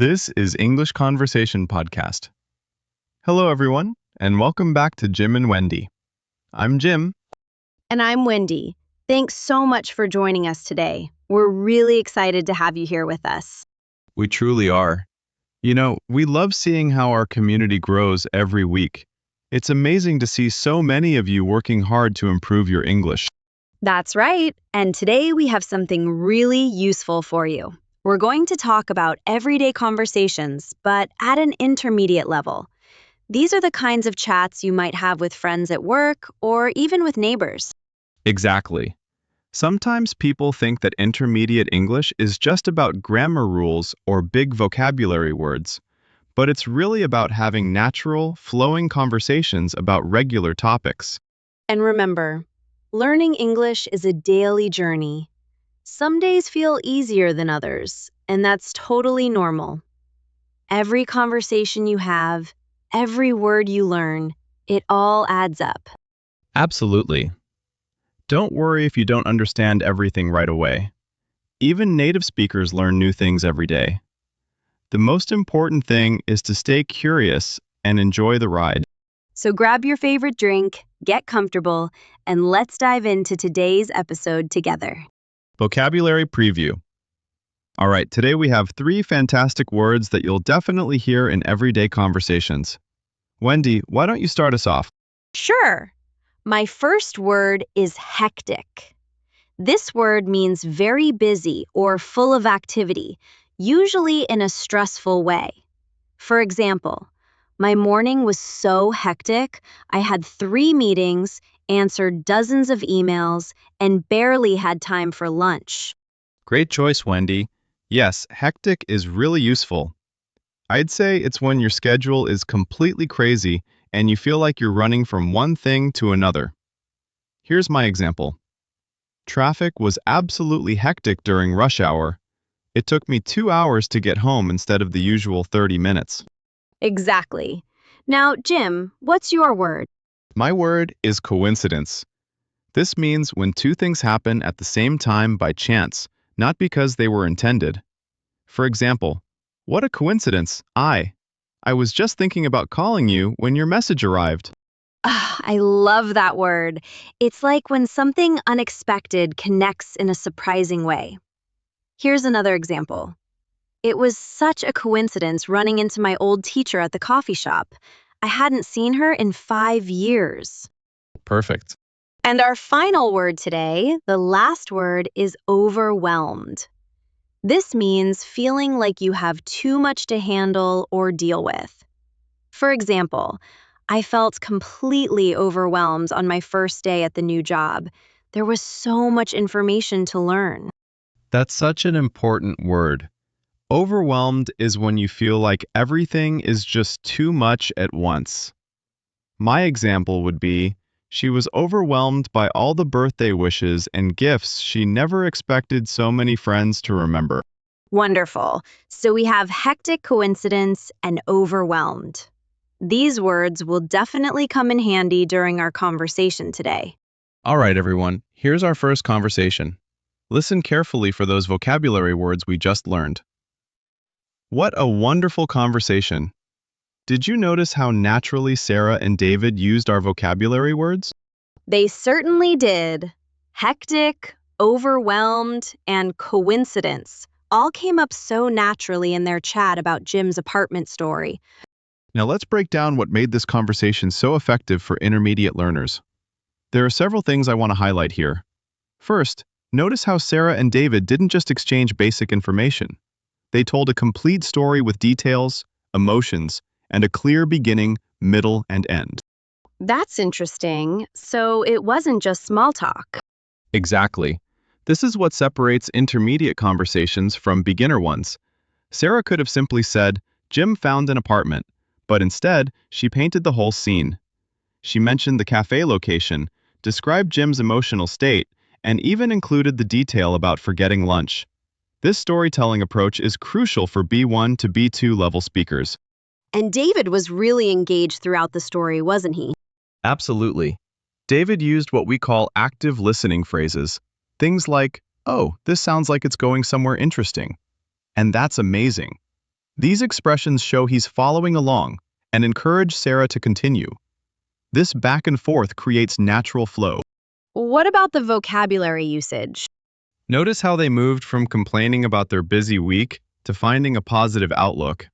This is English Conversation Podcast. Hello, everyone, and welcome back to Jim and Wendy. I'm Jim. And I'm Wendy. Thanks so much for joining us today. We're really excited to have you here with us. We truly are. You know, we love seeing how our community grows every week. It's amazing to see so many of you working hard to improve your English. That's right. And today we have something really useful for you. We're going to talk about everyday conversations, but at an intermediate level. These are the kinds of chats you might have with friends at work or even with neighbors. Exactly. Sometimes people think that intermediate English is just about grammar rules or big vocabulary words, but it's really about having natural, flowing conversations about regular topics. And remember, learning English is a daily journey. Some days feel easier than others, and that's totally normal. Every conversation you have, every word you learn, it all adds up. Absolutely. Don't worry if you don't understand everything right away. Even native speakers learn new things every day. The most important thing is to stay curious and enjoy the ride. So grab your favorite drink, get comfortable, and let's dive into today's episode together. Vocabulary Preview. All right, today we have 3 fantastic words that you'll definitely hear in everyday conversations. Wendy, why don't you start us off? Sure. My first word is hectic. This word means very busy or full of activity, usually in a stressful way. For example, my morning was so hectic, I had 3 meetings, answered dozens of emails, and barely had time for lunch. Great choice, Wendy. Yes, hectic is really useful. I'd say it's when your schedule is completely crazy and you feel like you're running from one thing to another. Here's my example. Traffic was absolutely hectic during rush hour. It took me 2 hours to get home instead of the usual 30 minutes. Exactly. Now, Jim, what's your word? My word is coincidence. This means when 2 things happen at the same time by chance, not because they were intended. For example, what a coincidence, I was just thinking about calling you when your message arrived. I love that word. It's like when something unexpected connects in a surprising way. Here's another example. It was such a coincidence running into my old teacher at the coffee shop. I hadn't seen her in 5 years. Perfect. And our final word today, the last word, is overwhelmed. This means feeling like you have too much to handle or deal with. For example, I felt completely overwhelmed on my first day at the new job. There was so much information to learn. That's such an important word. Overwhelmed is when you feel like everything is just too much at once. My example would be, she was overwhelmed by all the birthday wishes and gifts she never expected so many friends to remember. Wonderful. So we have hectic coincidence and overwhelmed. These words will definitely come in handy during our conversation today. All right, everyone, here's our first conversation. Listen carefully for those vocabulary words we just learned. What a wonderful conversation. Did you notice how naturally Sarah and David used our vocabulary words? They certainly did. Hectic, overwhelmed, and coincidence all came up so naturally in their chat about Jim's apartment story. Now let's break down what made this conversation so effective for intermediate learners. There are several things I want to highlight here. First, notice how Sarah and David didn't just exchange basic information. They told a complete story with details, emotions, and a clear beginning, middle, and end. That's interesting. So it wasn't just small talk. Exactly. This is what separates intermediate conversations from beginner ones. Sarah could have simply said, Jim found an apartment, but instead, she painted the whole scene. She mentioned the cafe location, described Jim's emotional state, and even included the detail about forgetting lunch. This storytelling approach is crucial for B1 to B2 level speakers. And David was really engaged throughout the story, wasn't he? Absolutely. David used what we call active listening phrases. Things like, oh, this sounds like it's going somewhere interesting. And that's amazing. These expressions show he's following along and encourage Sarah to continue. This back and forth creates natural flow. What about the vocabulary usage? Notice how they moved from complaining about their busy week to finding a positive outlook.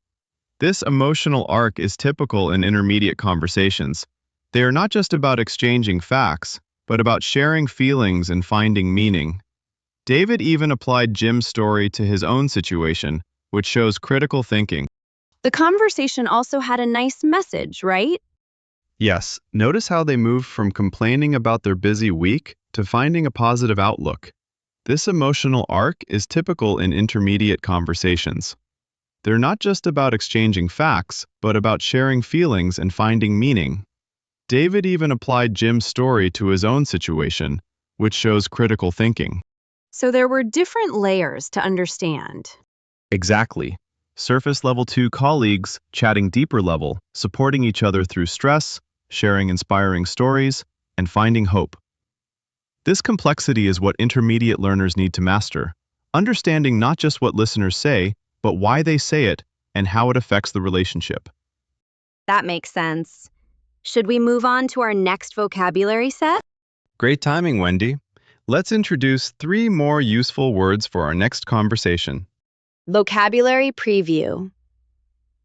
This emotional arc is typical in intermediate conversations. They are not just about exchanging facts, but about sharing feelings and finding meaning. David even applied Jim's story to his own situation, which shows critical thinking. The conversation also had a nice message, right? Yes, notice how they moved from complaining about their busy week to finding a positive outlook. This emotional arc is typical in intermediate conversations. They're not just about exchanging facts, but about sharing feelings and finding meaning. David even applied Jim's story to his own situation, which shows critical thinking. So there were different layers to understand. Exactly. Surface level 2 colleagues chatting deeper level, supporting each other through stress, sharing inspiring stories, and finding hope. This complexity is what intermediate learners need to master, understanding not just what listeners say, but why they say it and how it affects the relationship. That makes sense. Should we move on to our next vocabulary set? Great timing, Wendy. Let's introduce 3 more useful words for our next conversation. Vocabulary preview.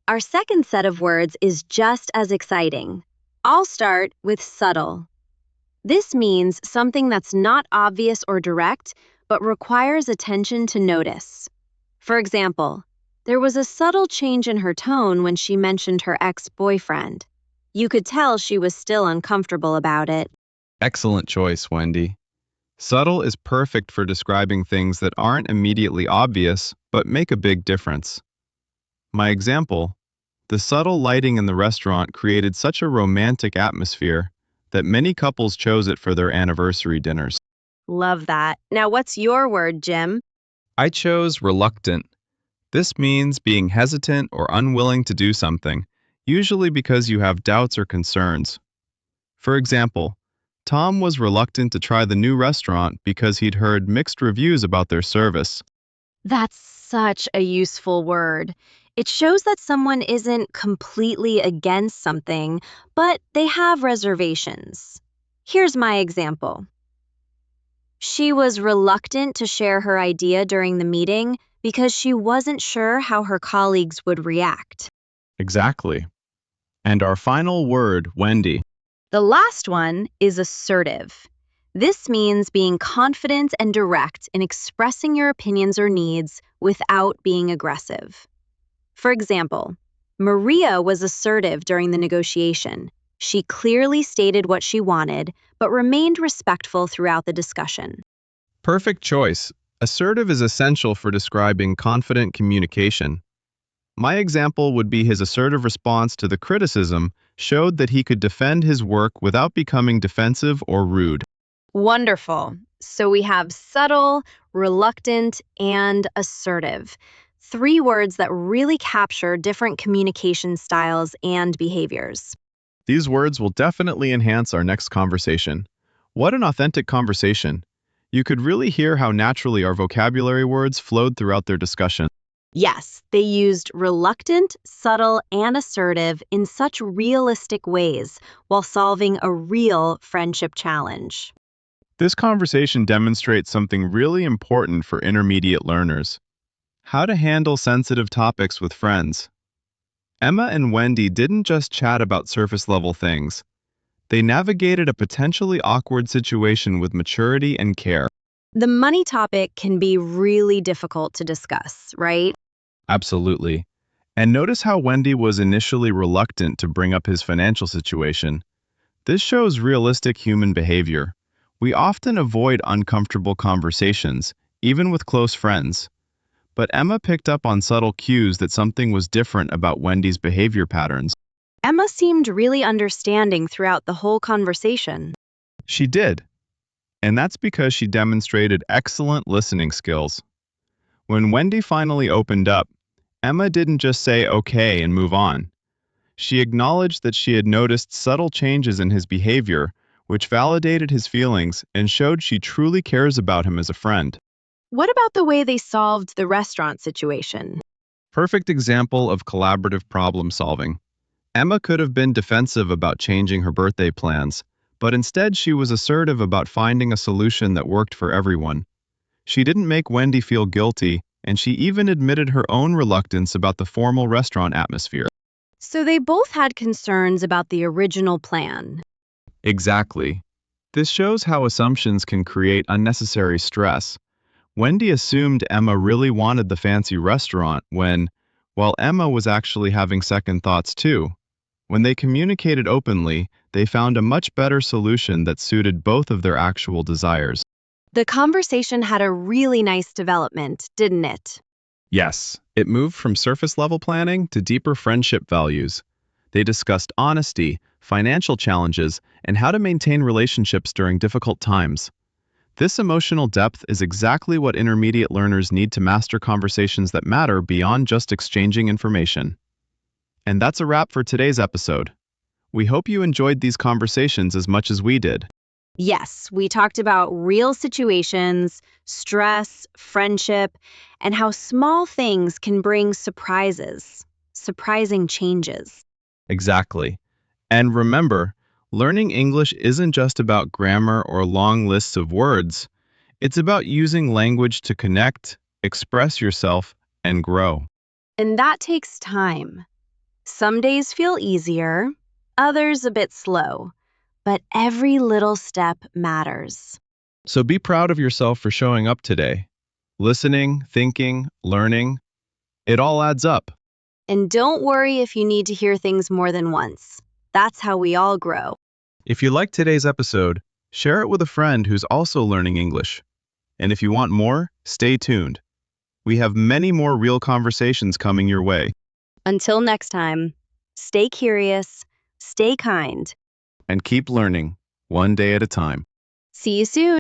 Our second set of words is just as exciting. I'll start with subtle. This means something that's not obvious or direct, but requires attention to notice. For example, there was a subtle change in her tone when she mentioned her ex-boyfriend. You could tell she was still uncomfortable about it. Excellent choice, Wendy. Subtle is perfect for describing things that aren't immediately obvious, but make a big difference. My example, the subtle lighting in the restaurant created such a romantic atmosphere that many couples chose it for their anniversary dinners. Love that. Now, what's your word, Jim? I chose reluctant. This means being hesitant or unwilling to do something, usually because you have doubts or concerns. For example, Tom was reluctant to try the new restaurant because he'd heard mixed reviews about their service. That's such a useful word. It shows that someone isn't completely against something, but they have reservations. Here's my example. She was reluctant to share her idea during the meeting because she wasn't sure how her colleagues would react. Exactly. And our final word, Wendy. The last one is assertive. This means being confident and direct in expressing your opinions or needs without being aggressive. For example, Maria was assertive during the negotiation. She clearly stated what she wanted, but remained respectful throughout the discussion. Perfect choice. Assertive is essential for describing confident communication. My example would be his assertive response to the criticism showed that he could defend his work without becoming defensive or rude. Wonderful. So we have subtle, reluctant, and assertive. 3 words that really capture different communication styles and behaviors. These words will definitely enhance our next conversation. What an authentic conversation. You could really hear how naturally our vocabulary words flowed throughout their discussion. Yes, they used reluctant, subtle, and assertive in such realistic ways while solving a real friendship challenge. This conversation demonstrates something really important for intermediate learners: how to handle sensitive topics with friends. Emma and Wendy didn't just chat about surface-level things. They navigated a potentially awkward situation with maturity and care. The money topic can be really difficult to discuss, right? Absolutely. And notice how Wendy was initially reluctant to bring up his financial situation. This shows realistic human behavior. We often avoid uncomfortable conversations, even with close friends. But Emma picked up on subtle cues that something was different about Wendy's behavior patterns. Emma seemed really understanding throughout the whole conversation. She did. And that's because she demonstrated excellent listening skills. When Wendy finally opened up, Emma didn't just say okay and move on. She acknowledged that she had noticed subtle changes in his behavior, which validated his feelings and showed she truly cares about him as a friend. What about the way they solved the restaurant situation? Perfect example of collaborative problem solving. Emma could have been defensive about changing her birthday plans, but instead she was assertive about finding a solution that worked for everyone. She didn't make Wendy feel guilty, and she even admitted her own reluctance about the formal restaurant atmosphere. So they both had concerns about the original plan. Exactly. This shows how assumptions can create unnecessary stress. Wendy assumed Emma really wanted the fancy restaurant while Emma was actually having second thoughts too. When they communicated openly, they found a much better solution that suited both of their actual desires. The conversation had a really nice development, didn't it? Yes, it moved from surface-level planning to deeper friendship values. They discussed honesty, financial challenges, and how to maintain relationships during difficult times. This emotional depth is exactly what intermediate learners need to master conversations that matter beyond just exchanging information. And that's a wrap for today's episode. We hope you enjoyed these conversations as much as we did. Yes, we talked about real situations, stress, friendship, and how small things can bring surprising changes. Exactly. And remember, learning English isn't just about grammar or long lists of words. It's about using language to connect, express yourself, and grow. And that takes time. Some days feel easier, others a bit slow, but every little step matters. So be proud of yourself for showing up today. Listening, thinking, learning, it all adds up. And don't worry if you need to hear things more than once. That's how we all grow. If you liked today's episode, share it with a friend who's also learning English. And if you want more, stay tuned. We have many more real conversations coming your way. Until next time, stay curious, stay kind. And keep learning, one day at a time. See you soon.